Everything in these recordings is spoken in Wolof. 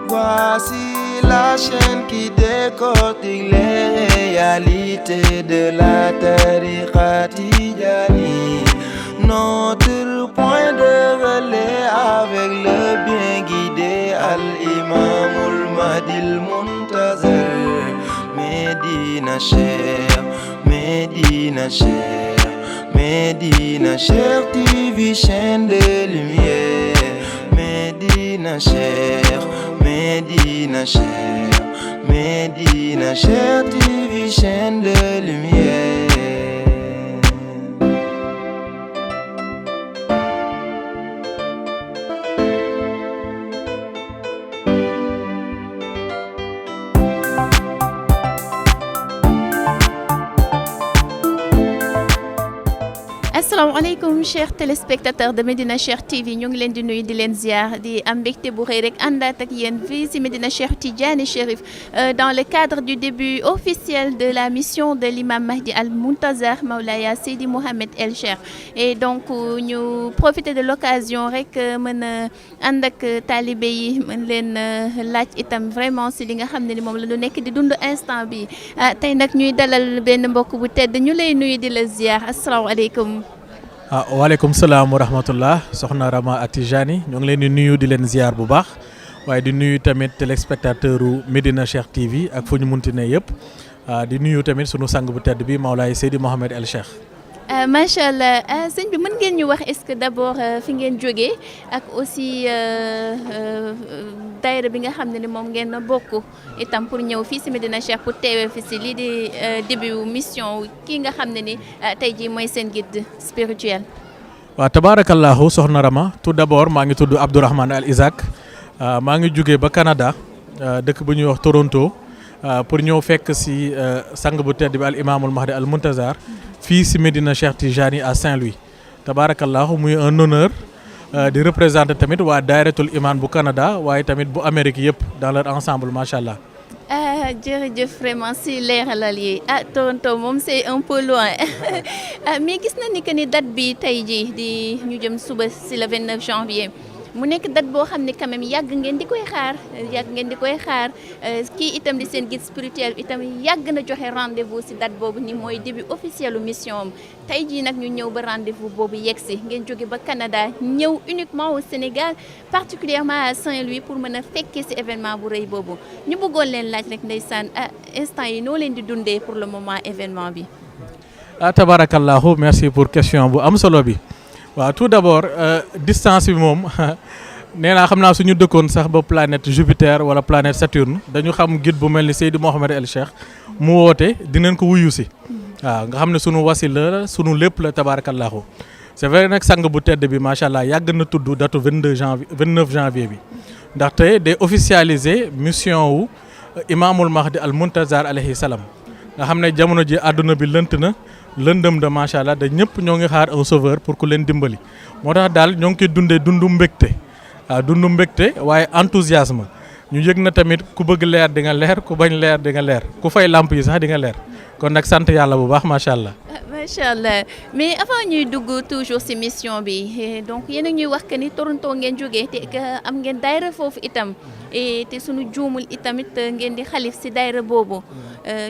Voici la chaîne qui décortique les réalités de la tariqa Tidjani. Notre point de relais avec le bien guidé Al-Imamul Mahdil Muntazar. Médina Cheikh, Médina Cheikh, Médina Cheikh TV, chaîne de lumière. Médina Cheikh, Médina Cheikh, Médina Cheikh TV, chaîne de lumière. asalaamaaleykum chers téléspectateurs de Médina Cheikh TV ñu ngi leen di nuyu di leen ziar di am mbégte bu rëy rek àndaat ak yéen fii si Médina Cheikh Tidjani Chérif dans le cadre du début officiel de la mission de l'imam Mahdi al-Muntazar Maulaya Seydi Mohamed El Cheikh. Et donc ñu profiter de l'occasion rek mën a ànd ak talibé yi mën leen laaj itam vraiment si li nga xam ne ni moom la ñu nekk di dund instant bi tey nag ñuy dalal benn mbokk bu tedd ñu lay nuyu di la ziar asalaamaaleykum. waaleykum salaam wa rahmatullah soxna Rama Atijani ñoo ngi leen di nuyu di leen ziar bu baax waaye di nuyu tamit téléspectateur u Médina Cheikh TV ak fu ñu munti ne yëpp di nuyu tamit sunu sang bu tedd bi Mawlaay Seydi Mohamed El Cheikh. macha allah sëñ bi mën ngeen ñu wax est-ce que d'abord fi ngeen jógee ak aussi daayira bi nga xam ne ni moom ngeen bokk itam pour ñëw fii si Médina Cheikh pour teewee fi si lii di début mission kii nga xam ne ni tey jii mooy seen guide spirituel. waaw tabaarakallahu soxna Rama tout d'abord maa ngi tudd Abdourahmane Al Isaac maa ngi jógee ba Canada dëkk bu ñuy wax Toronto pour ñëw fekk si sang bu tedd bi al imaamul Mahdi al Muntazar fii si Médina Cheikh Tidjani à Saint-Louis tabaarakallahu muy un honneur di représenter tamit waa daayiratul iman bu Canada waaye tamit bu Amérique yëpp dans leur ensemble macha allah. jërëjëf vraiment si leeralal yi Toronto moom c'est un peu loin mais gis na ni que ni date bi tey jii di ñu jëm suba si le 29 janvier mu nekk date boo xam ne quand même yàgg ngeen di koy xaar kii itam di seen guide spirituel itam yàgg na joxe rendez-vous si date boobu ni mooy début officiel mission am tey jii nag ñu ñëw ba rendez-vous boobu yegg si ngeen jóge ba Canada ñëw uniquement au Sénégal particulièrement à Saint-Louis pour mën a fekkee si événement bu rëy boobu ñu bëggoon leen laaj rek ndeysaan instant yi noo leen di dundee pour le moment événement bi. tabarakallahu merci pour question bu am solo bi. waaw tout d'abord distance bi moom nee naa xam naa suñu dëkkoon sax ba planète Jupiter wala planète Saturne dañu xam guide bu mel ni Seydi Mohamed El Cheikh mu woote dinañ ko wuyu si waaw nga xam ne sunu wasila la sunu lépp la tabarakallahu c'est vrai nag sang bu tedd bi macha allah yàgg na tudd datu 29 janvier bi ndaxte day officialiser mission wu imaamul Mahdi al Muntazar alayhi salaam nga xam ne jamono ji àdduna bi lënt na lëndëm de macha allah da ñëpp ñoo ngi xaar un sauveur pour ku leen dimbali moo tax daal ñoo ngi koy dundee dundu mbégte waaw dundu mbégte waaye enthousiasme ñu yëg na tamit ku bëgg leer di nga leer ku bañ leer di nga leer ku fay lamp yi sax di nga leer kon nag sant yàlla bu baax macha allah. macha allah mais avant ñuy dugg toujours ci mission bi donc yéen a ñuy wax que ni Toronto ngeen jógee te am ngeen daayira foofu itam te sunu juumul itamit ngeen di xalif ci daayira boobu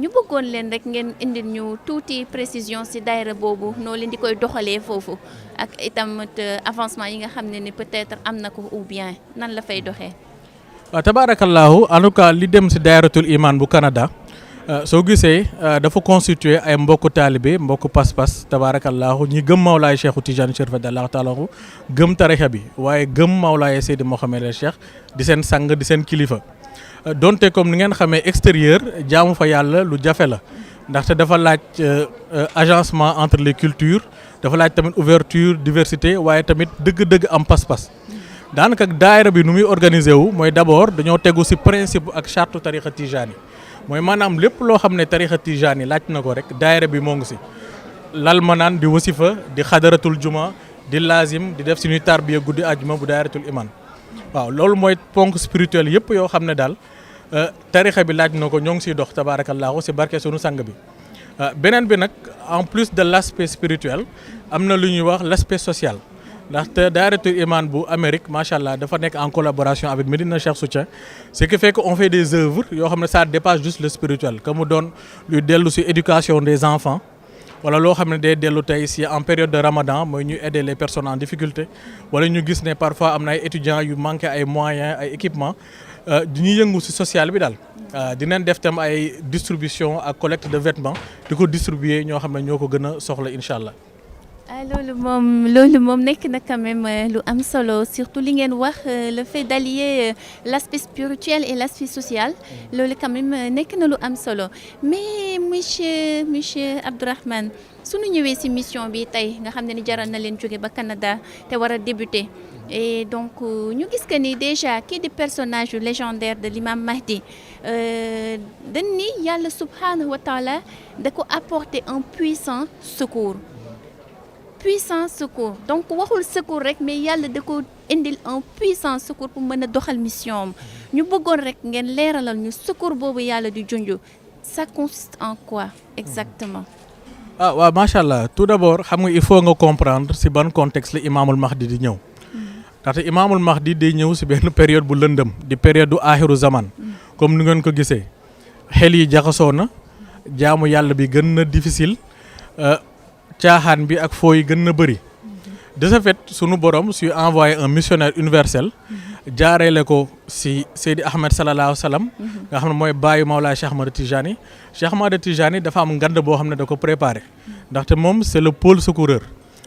ñu bëggoon leen rek ngeen indil ñu tuuti précision ci daayira boobu noo leen di koy doxalee foofu ak itamit avancement yi nga xam ne ni peut-être am na ko ou bien nan la fay doxee. waaw tabaarakallahu en tout cas li dem ci daayiratul iman bu Canada. soo gisee dafa constituer ay mbokku taalibe mbokku pas-pas tabaarakallahu ñi gëm Mawlaay Cheikhu Tidjani Chérif radiyallahu ta'ala anhu gëm tarixa bi waaye gëm Mawlaay Seydi Mohamed El Cheikh di seen sang di seen kilifa donte comme ni ngeen xamee extérieur jaamu fa yàlla lu jafe la ndaxte dafa laaj agencement entre les cultures dafa laaj tamit ouverture diversité waaye tamit dëgg-dëgg am pas-pas daanaka daayira bi nu muy organiser wu mooy d'abord dañoo tegu ci principe ak charte tarixa Tidjani mooy maanaam lépp loo xam ne tarixa Tidjani laaj na ko rek daayira bi moo ngi si lal ma naan di wasifa di xadaratul juma di lazim di def suñuy tarbiya guddi àjjuma bu daayiratul iman waaw loolu mooy ponk spirituel yëpp yoo xam ne daal tarixa bi laaj na ko ñoo ngi siy dox tabarakallahu si barke sunu sang bi beneen bi nag en plus de l'aspect spirituel am na lu ñuy wax l'aspect social ndaxte daayiratul iman bu Amérique macha allah dafa nekk en collaboration avec Medina Cheikh Soutien ce qui fait que on fait des œuvres yoo xam ne ça dépasse juste le spirituel que mu doon luy dellu ci éducation des enfants wala loo xam ne day dellu tey ci en période de Ramadan mooy ñu aider les personnes en difficulté wala ñu gis ne parfois am na ay étudiants yu manqué ay moyens ay équipements ñuy yëngu ci social bi daal dinañ def tam ay distribution ak collecte de vêtements di ko distribuer ñoo xam ne ñoo ko gën a soxla incha allah. loolu moom nekk na quand même lu am solo surtout li ngeen wax le fait d'allier l'aspect spirituel et l'aspect social loolu quand même nekk na lu am solo mais monsieur Abdourahmane suñu ñëwee ci mission bi tey nga xam ne ni jaral na leen jóge ba Canada te war a débuter et donc ñu gis que ni déjà kii di personnage légendaire de l'imam Mahdi dañ ni yàlla subhanahu wa taala da ko apporter un puissant secours donc waxul secours rek mais yàlla da ko indil un puissant secours pour mën a doxal mission am ñu bëggoon rek ngeen leeralal ñu secours boobu yàlla di junj ça consiste en quoi exactement. waaw macha allah tout d'abord xam nga il faut nga comprendre ci ban contexte la imaamul Mahdi di ñëw ndaxte imaamul Mahdi day ñëw ci benn période bu lëndëm di période du aaxiru zaman comme ni ngeen ko gisee xel yi jaxasoo na jaamu yàlla bi gën na difficile. caaxaan bi ak foo yi gën na bëri de ce fait sunu borom suy envoyé un missionnaire universel jaareele ko si Seydi Ahmed sallallahu alayhi wa sallam nga xam ne mooy baayu Mawlaay Cheikh Ahmad Tijani dafa am ngand boo xam ne da ko préparé ndaxte moom c'est le pôle secoureur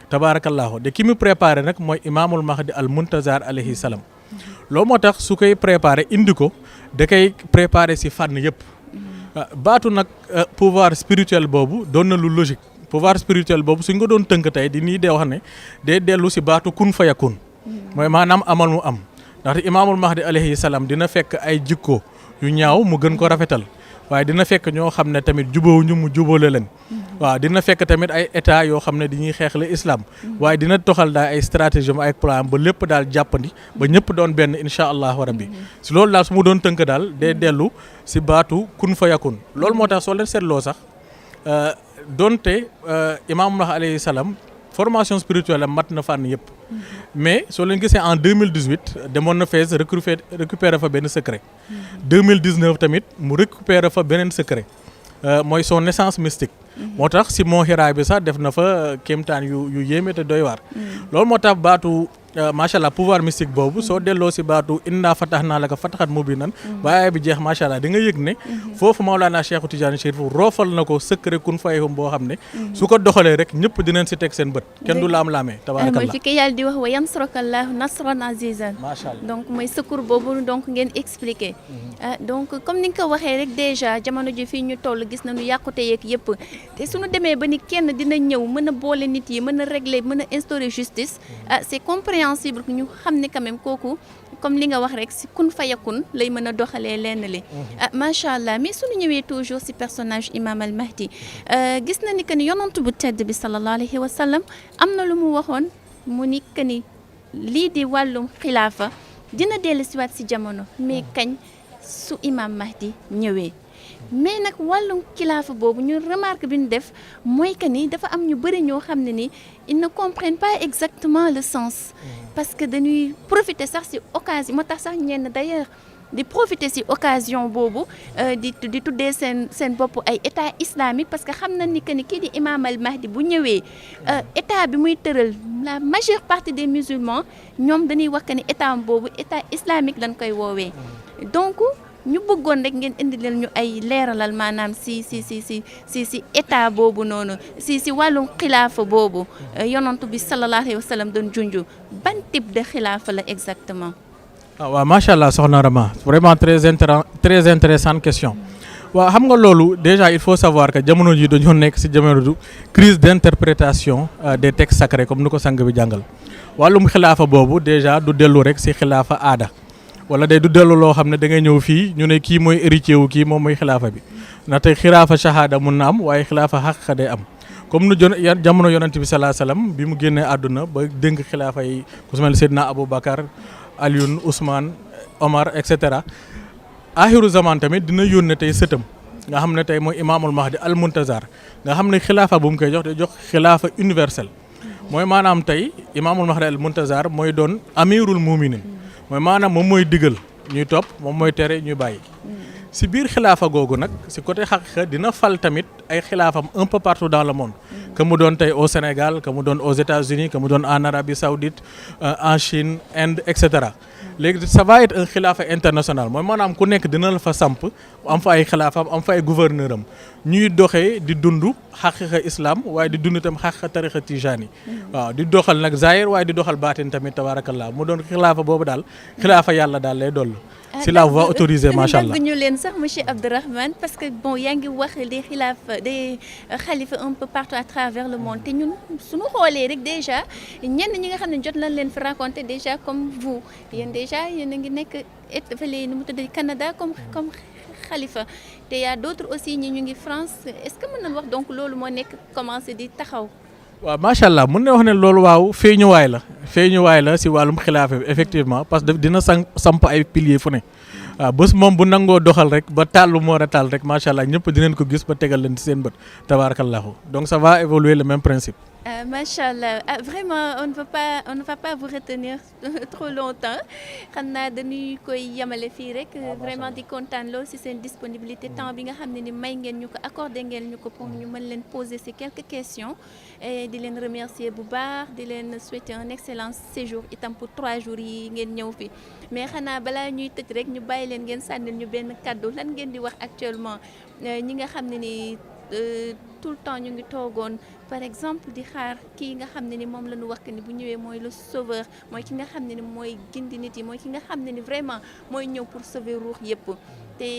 tabarakallahu de ki mu préparé nag mooy imaamul Mahdi al Muntazar alayhi salam loolu moo tax su koy préparé indi ko da koy préparé si fànn yëpp baatu nag pouvoir spirituel boobu doon na lu logique pouvoir spirituel boobu suñ ko doon tënk tey di nii dee wax ne day dellu si baatu kun fa yakun mooy maanaam amal mu am ndaxte imaamul Mahdi alayhi salaam dina fekk ay jikko yu ñaaw mu gën ko rafetal waaye dina fekk ñoo xam ne tamit jubóowuñu mu jubóole leen waaw dina fekk tamit ay état yoo xam ne dañuy xeexle islam waaye dina toxal daal ay stratégie ay plan ba lépp daal jàppandi ba ñëpp doon benn incha allahu rabbi si loolu daal su mu doon tënk daal day dellu si baatu kun fa yakun loolu moo tax soo leen seetloo sax donte imaam Mahdi alayhi salaam formation spirituelle mat na fànn yëpp mais soo leen gisee en 2018 demoon na Fès récupérer fa benn secret 2019 tamit mu récupérer fa beneen secret mooy son essence mystique moo tax si moo Hira bi sax def na fa kéemtaan yu yéeme te doy waar loolu moo tax baatu macha allah pouvoir mystique boobu soo delloo si baatu inna fatahna laka fathan mubinan waaye bi jeex macha allah di nga yëg ne foofu Mawlana Cheikh Tidiane Chérif roofal na ko secret kun fayhum boo xam ne su ko doxalee rek ñëpp dinañ si teg seen bët kenn du laam-laamee tabarakallah mooy fi ko yàlla di wax wa yansurakallaahu nasran azizan macha allah donc mooy secours boobu donc ngeen expliqué donc comme ni nga ko waxee rek déjà jamono ji fii ñu toll gis nañu yàqute yeeg yëpp te suñu demee ba ni kenn dina ñëw mën a boole nit yi mën a régler mën a instaurer justice c'est compréhensible que ñu xam ne quand même kooku comme li nga wax rek si kun fayakun lay mën a doxalee lenn li macha allah mais suñu ñëwee toujours si personnage imam al Mahdi gis na ni que ni yonantu bu tedd bi sallallahu alayhi wa sallam am na lu mu waxoon mu ni que ni lii di wàllum xilaafa dina dellu siwaat si jamono mais kañ su imam Mahdi ñëwee mais nag wàllum xilaafa boobu ñu remarque bi ñu def mooy que ni dafa am ñu bëri ñoo xam ne ni ils ne comprennent pas exactement le sens parce que dañuy profiter sax ci occasion moo tax sax ñenn d'ailleurs di profiter ci occasion boobu di tuddee seen bopp ay état islamique parce que xam na ni que ni kii di imam al Mahdi bu ñëwee état bi muy tëral la majeure partie des musulmans ñoom dañuy wax que ni état boobu état islamique lañ koy woowee donc ñu bëggoon rek ngeen indi leen ñu ay leeralal maanaam si état boobu noonu si wàllum xilaafa boobu yonantu bi sallallahu alayhi wa sallam doon junju ban type de xilaafa la exactement. waaw macha allah soxna Rama vraiment très intéressante question waaw xam nga loolu déjà il faut savoir que jamono ji dañoo nekk si jamono du crise d'interprétation des textes sacrés comme ni ko sang bi jàngal wàllum xilaafa boobu déjà du dellu rek si xilaafa aada. wala day du dellu loo xam ne da ngay ñëw fii ñu ne kii mooy héritier wu kii moom mooy xilaafa bi ndaxte xilaafa shahada mun na am waaye xilaafa xaqiqa day am comme nu jamono yonent bi salaa salaam bi mu génnee àdduna ba dénk xilaafa yi ku su mel Seydina Aboubacar Alioune Ousmane Omar et cetera axiru zaman tamit dina yónnee tey sëtam nga xam ne tey mooy imaamul Mahdi al Muntazar nga xam ne xilaafa bu mu koy jox day jox xilaafa universel mooy maanaam tey imaamul mahdi al muntazar mooy doon amirul muminin mooy maanaam moom mooy digal ñuy topp moom mooy tere ñuy bàyyi. si biir xilaafa googu nag si côté xaqiqa dina fal tamit ay xilaafam un peu partout dans le monde que mu doon tey au Sénégal que mu doon aux États-Unis que mu doon en Arabie Saoudite en Chine Inde et cetera léegi ça va être un xilaafa international mooy maanaam ku nekk dina la fa samp am fa ay xilaafam am fa ay gouverneur am ñuy doxee di dund xaqiqa islam waaye di dund itam xaqiqa tariqa tijani waaw di doxal nag zahir waaye di doxal baatin tamit tabarakallah mu doon xilaafa boobu daal xilaafa yàlla daal lay doll si la voie autorisée macha allah ñu leen sax monsieur Abdourahmane parce que bon yaa ngi wax des xalifa un peu partout à travers le monde te ñun suñu xoolee rek déjà ñenn ñi nga xam ne jot nañ leen fi raconter déjà comme vous yéen déjà yéen a ngi nekk fële nu mu tudd Canada comme xalifa te y a d'autres aussi ñi ñu ngi France est-ce que mën nañ wax donc loolu moo nekk commencé di taxaw. waaw macha allah mën na wax ne loolu waaw feeñuwaay la si wàllum xilaafa bi effectivement parce que dina samp ay piliers fu ne waaw bés moom bu nangoo doxal rek ba taal lu mu war a taal rek macha allah ñëpp dinañ ko gis ba tegal leen ci seen bët tabarakallahu donc ça va évoluer le même principe. Machallah vraiment on ne va pas vous retenir trop longtemps xam naa dañuy koy yamale fii rek vraiment di kontaan lool ci seen disponibilité temps bi nga xam ne ni may ngeen ñu ko accordé ngeen ñu ko pour ñu mën leen poser ces quelques questions et di leen remercier bu baax di leen souhaiter un excellent séjour itam pour 3 jours yi ngeen ñëw fi mais xanaa balaa ñuy tëj rek ñu bàyyi leen ngeen sànnil ñu benn kaddu lan ngeen di wax actuellement ñi nga xam ne ni tout le temps ñu ngi toogoon par exemple di xaar kii nga xam ne ni moom la ñu wax que ni bu ñëwee mooy le sauveur mooy ki nga xam ne ni mooy gindi nit yi mooy ki nga xam ne ni vraiment mooy ñëw pour sauver ruux yëpp te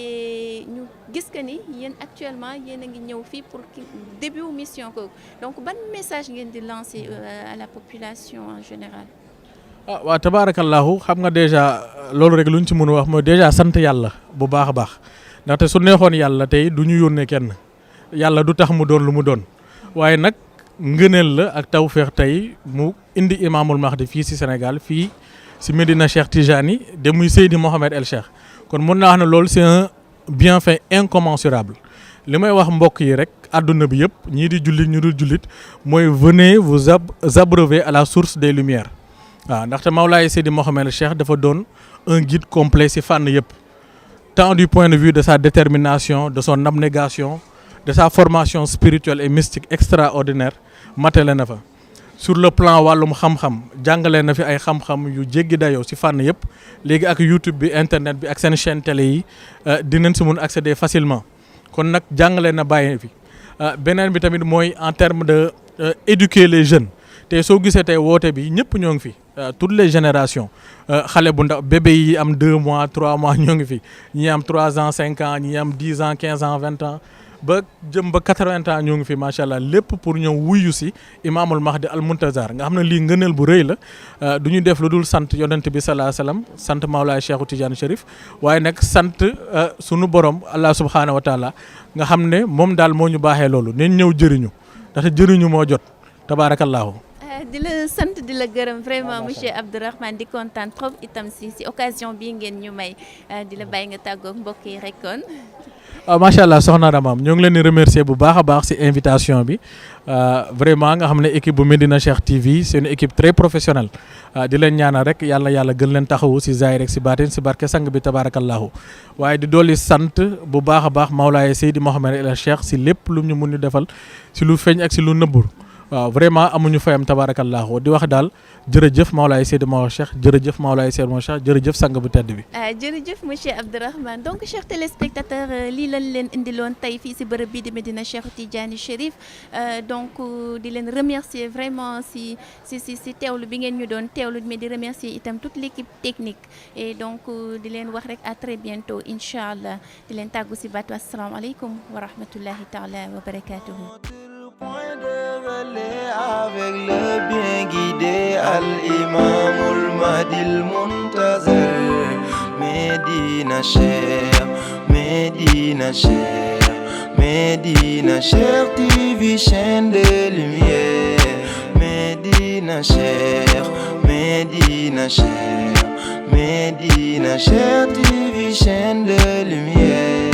ñu gis que ni yéen actuellement yéen a ngi ñëw fii pour début mission ko donc ban message ngeen di lancer à la population en général. waaw tabarakallahu xam nga déjà loolu rek lu ñu ci mën a wax mooy déjà sant yàlla bu baax a baax ndaxte su neexoon yàlla tey du ñu yónnee kenn. yàlla du tax mu doon lu mu doon waaye nag ngëneel la ak tawfeex tey mu indi imaamul mahdi fii si Sénégal fii si Medina Cheikh Tijani de muy Seydi Mohamed El Cheikh kon mun naa wax ne loolu c'est un bienfait incommensurable li may wax mbokk yi rek àdduna bi yëpp ñii di jullit ñu dul jullit mooy venez vous abreuver à la source des lumières waaw ndaxte Mawlaay Seydi Mohamed El Cheikh dafa doon un guide complet si fànn yëpp tant du point de vue de sa détermination de son abnégation de sa formation spirituelle et mystique extraordinaire matale na fa sur le plan wàllum xam-xam jàngale na fi ay xam-xam yu jéggi dayoo ci fànn yëpp léegi ak YouTube bi internet bi ak seen chaîne télé yi dinañ si mun accéder facilement kon nag jàngale na bàyyi fi beneen bi tamit mooy en terme de éduquer les jeunes te soo gisee tey woote bi ñëpp ñoo ngi fi toutes les générations xale bu ndaw bébé yi am 2 mois 3 mois ñoo ngi fi ñi am 3 ans 5 ans ñi am 10 ans 15 ans 20 ans ba jëm ba 80 ans ñoo ngi fi macha allah lépp pour ñëw wuyu si imaamul mahdi al muntazar nga xam ne lii ngëneel bu rëy la du ñu def lu dul sant yonent bi salaa salaam sant Mawlaay Cheikhu Tidiane Chérif waaye nag sant sunu borom allah subhanahu wa taala nga xam ne moom daal moo ñu baaxee loolu nañ ñëw jëriñu ndaxte jëriñu moo jot tabaarakallaahu. di la sant di la gërëm vraiment monsieur Abdourahmane di kontaan trop itam si occasion bii ngeen ñu may di la bàyyi nga tàggoog mbokk yi rek kon. waaw macha allah soxna Ramam ñoo ngi leen di remercier bu baax a baax ci invitation bi vraiment nga xam ne équipe bu Medina Cheikh TV c'est une équipe très professionnelle di leen ñaanal rek yàlla gën leen taxawu ci zaahir rek ci baatin ci barke sang bi tabarakallahu waaye di dolli sant bu baax a baax Mawlaay Seydi Mohamed El Cheikh ci lépp lu ñu mun ñu defal ci lu feeñ ak ci lu nëbbul waaw vraiment amuñu fayam tabarakallahu di wax daal jërëjëf Mawlaay Seydi Mohamed Cheikh jërëjëf Mawlaay Seydi Mohamed Cheikh jërëjëf sang bu tedd bi. jërëjëf monsieur Abdourahmane donc chers téléspectateurs lii lañ leen indiloon tey fii ci bërëb bii di Medina Cheikh Tidiane Chérif donc di leen remercier vraiment ci teewlu bi ngeen ñu doon teewlu mais di remercier itam toute l'équipe technique et donc di leen wax rek à très bientôt incha allah di leen tàggu ci baatu asalaamaaleykum wa rahmatullahi taala wa barakatuhu. Point de relais avec le bien guidé Al-Imamul Mahdil Muntazar Medina Cheikh Medina Cheikh Medina Cheikh TV chaîne de lumière Medina Cheikh Medina Cheikh Medina Cheikh TV chaîne de lumière